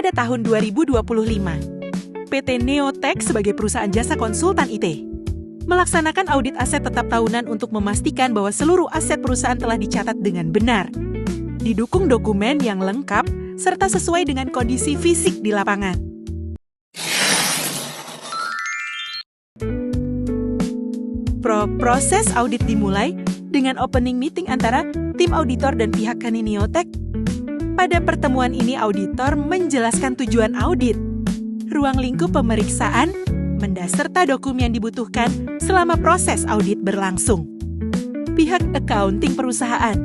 pada tahun 2025. PT Neotech sebagai perusahaan jasa konsultan IT melaksanakan audit aset tetap tahunan untuk memastikan bahwa seluruh aset perusahaan telah dicatat dengan benar, didukung dokumen yang lengkap, serta sesuai dengan kondisi fisik di lapangan. Proses audit dimulai dengan opening meeting antara tim auditor dan pihak Neotech. Pada pertemuan ini, auditor menjelaskan tujuan audit, ruang lingkup pemeriksaan, mendasar serta dokumen yang dibutuhkan selama proses audit berlangsung. Pihak accounting perusahaan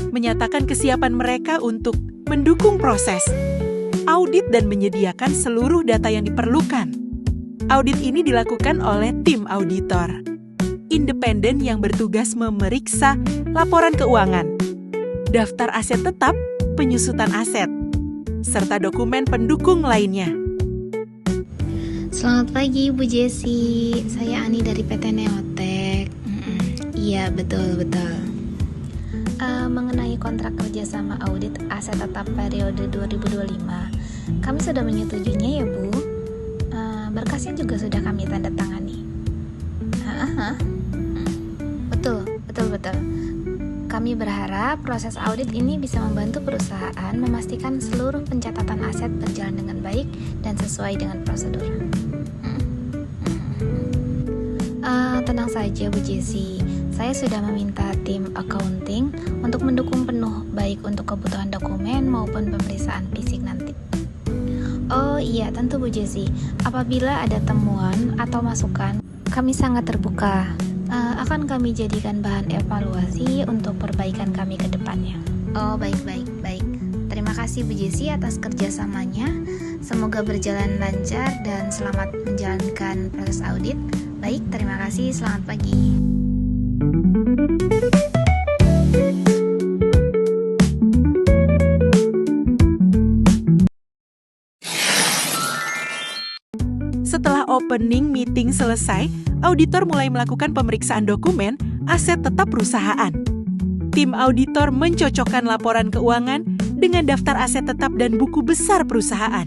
menyatakan kesiapan mereka untuk mendukung proses audit dan menyediakan seluruh data yang diperlukan. Audit ini dilakukan oleh tim auditor independen yang bertugas memeriksa laporan keuangan, daftar aset tetap, penyusutan aset, serta dokumen pendukung lainnya. Selamat pagi Bu Jessi, saya Ani dari PT Neotech. Iya, betul. Mengenai kontrak kerjasama audit aset tetap periode 2025, kami sudah menyetujuinya ya Bu. Berkasnya juga sudah kami tanda tangani. Betul. Kami berharap proses audit ini bisa membantu perusahaan memastikan seluruh pencatatan aset berjalan dengan baik dan sesuai dengan prosedur. Tenang saja Bu Jessi, saya sudah meminta tim accounting untuk mendukung penuh baik untuk kebutuhan dokumen maupun pemeriksaan fisik nanti. Oh iya, tentu Bu Jessi. Apabila ada temuan atau masukan, kami sangat terbuka. Akan kami jadikan bahan evaluasi untuk perbaikan kami ke depannya. Oh, baik. Terima kasih Bu Jessi atas kerjasamanya. Semoga berjalan lancar dan selamat menjalankan proses audit. Baik, terima kasih. Selamat pagi. Setelah opening meeting selesai, auditor mulai melakukan pemeriksaan dokumen aset tetap perusahaan. Tim auditor mencocokkan laporan keuangan dengan daftar aset tetap dan buku besar perusahaan.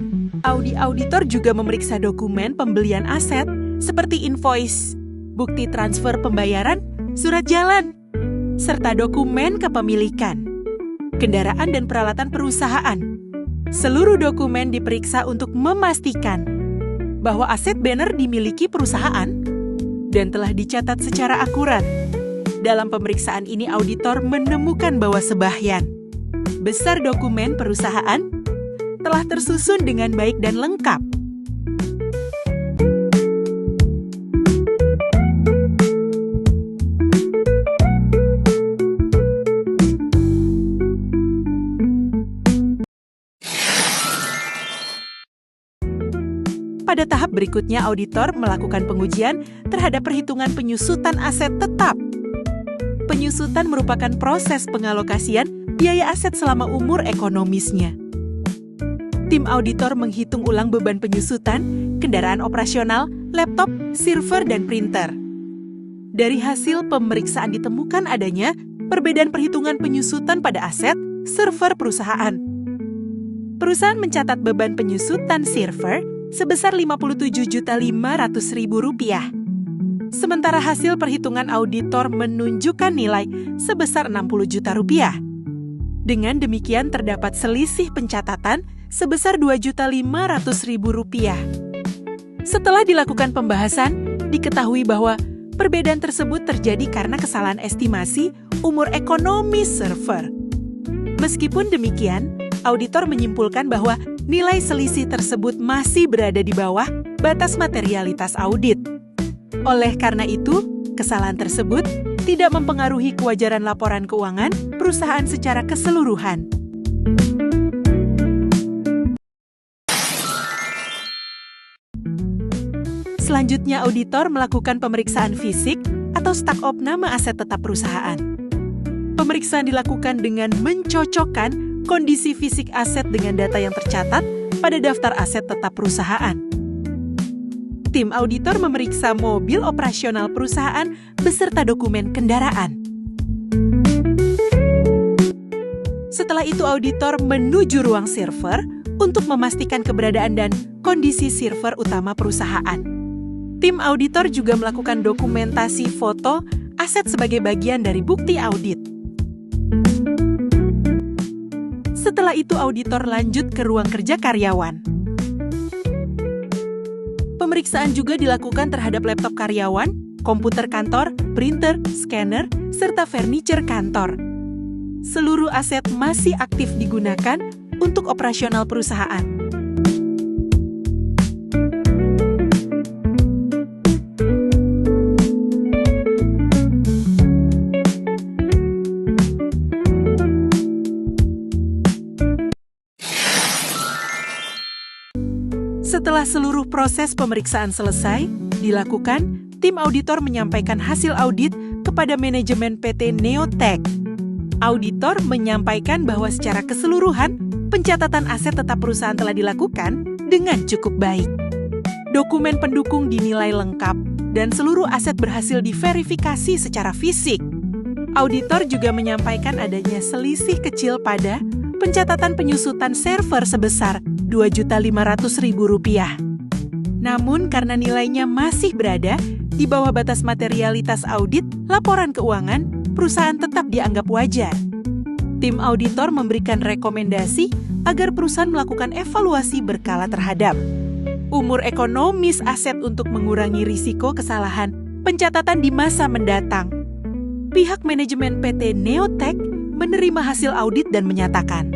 Auditor juga memeriksa dokumen pembelian aset seperti invoice, bukti transfer pembayaran, surat jalan, serta dokumen kepemilikan, kendaraan dan peralatan perusahaan. Seluruh dokumen diperiksa untuk memastikan bahwa aset banner dimiliki perusahaan dan telah dicatat secara akurat. Dalam pemeriksaan ini, auditor menemukan bahwa sebagian besar dokumen perusahaan telah tersusun dengan baik dan lengkap. Pada tahap berikutnya, auditor melakukan pengujian terhadap perhitungan penyusutan aset tetap. Penyusutan merupakan proses pengalokasian biaya aset selama umur ekonomisnya. Tim auditor menghitung ulang beban penyusutan, kendaraan operasional, laptop, server, dan printer. Dari hasil pemeriksaan ditemukan adanya perbedaan perhitungan penyusutan pada aset server perusahaan. Perusahaan mencatat beban penyusutan server sebesar Rp57.500.000. Sementara hasil perhitungan auditor menunjukkan nilai sebesar Rp60 juta. Dengan demikian terdapat selisih pencatatan sebesar Rp2.500.000. Setelah dilakukan pembahasan, diketahui bahwa perbedaan tersebut terjadi karena kesalahan estimasi umur ekonomis server. Meskipun demikian, auditor menyimpulkan bahwa nilai selisih tersebut masih berada di bawah batas materialitas audit. Oleh karena itu, kesalahan tersebut tidak mempengaruhi kewajaran laporan keuangan perusahaan secara keseluruhan. Selanjutnya, auditor melakukan pemeriksaan fisik atau stak op nama aset tetap perusahaan. Pemeriksaan dilakukan dengan mencocokkan kondisi fisik aset dengan data yang tercatat pada daftar aset tetap perusahaan. Tim auditor memeriksa mobil operasional perusahaan beserta dokumen kendaraan. Setelah itu, auditor menuju ruang server untuk memastikan keberadaan dan kondisi server utama perusahaan. Tim auditor juga melakukan dokumentasi foto aset sebagai bagian dari bukti audit. Setelah itu auditor lanjut ke ruang kerja karyawan. Pemeriksaan juga dilakukan terhadap laptop karyawan, komputer kantor, printer, scanner, serta furniture kantor. Seluruh aset masih aktif digunakan untuk operasional perusahaan. Setelah seluruh proses pemeriksaan selesai dilakukan, tim auditor menyampaikan hasil audit kepada manajemen PT Neotech. Auditor menyampaikan bahwa secara keseluruhan, pencatatan aset tetap perusahaan telah dilakukan dengan cukup baik. Dokumen pendukung dinilai lengkap dan seluruh aset berhasil diverifikasi secara fisik. Auditor juga menyampaikan adanya selisih kecil pada pencatatan penyusutan server sebesar Rp2.500.000. Namun karena nilainya masih berada di bawah batas materialitas audit laporan keuangan, perusahaan tetap dianggap wajar. Tim auditor memberikan rekomendasi agar perusahaan melakukan evaluasi berkala terhadap umur ekonomis aset untuk mengurangi risiko kesalahan pencatatan di masa mendatang. Pihak manajemen PT Neotech menerima hasil audit dan menyatakan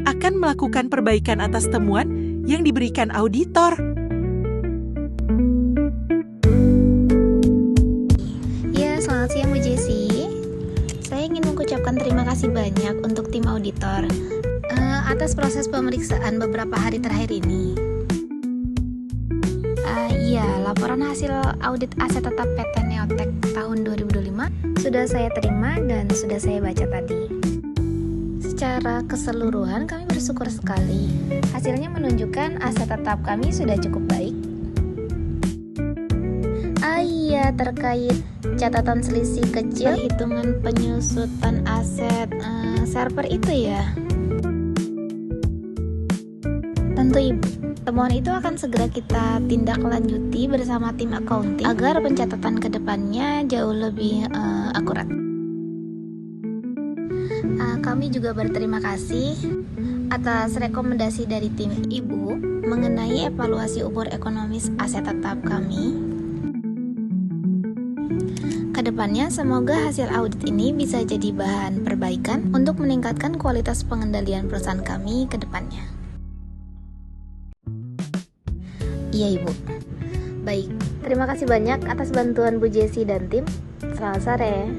akan melakukan perbaikan atas temuan yang diberikan auditor. Ya, selamat siang Bu Jessi. Saya ingin mengucapkan terima kasih banyak untuk tim auditor atas proses pemeriksaan beberapa hari terakhir ini. Laporan hasil audit aset tetap PT Neotech tahun 2025 sudah saya terima dan sudah saya baca tadi. Secara keseluruhan kami bersyukur sekali. Hasilnya menunjukkan aset tetap kami sudah cukup baik. Terkait catatan selisih kecil hitungan penyusutan aset server itu ya. Tentu Ibu, temuan itu akan segera kita tindak lanjuti bersama tim accounting agar pencatatan ke depannya jauh lebih akurat. Kami juga berterima kasih atas rekomendasi dari tim Ibu mengenai evaluasi umur ekonomis aset tetap kami. Kedepannya, semoga hasil audit ini bisa jadi bahan perbaikan untuk meningkatkan kualitas pengendalian perusahaan kami ke depannya. Iya Ibu. Baik, terima kasih banyak atas bantuan Bu Jessi dan tim. Selamat sore.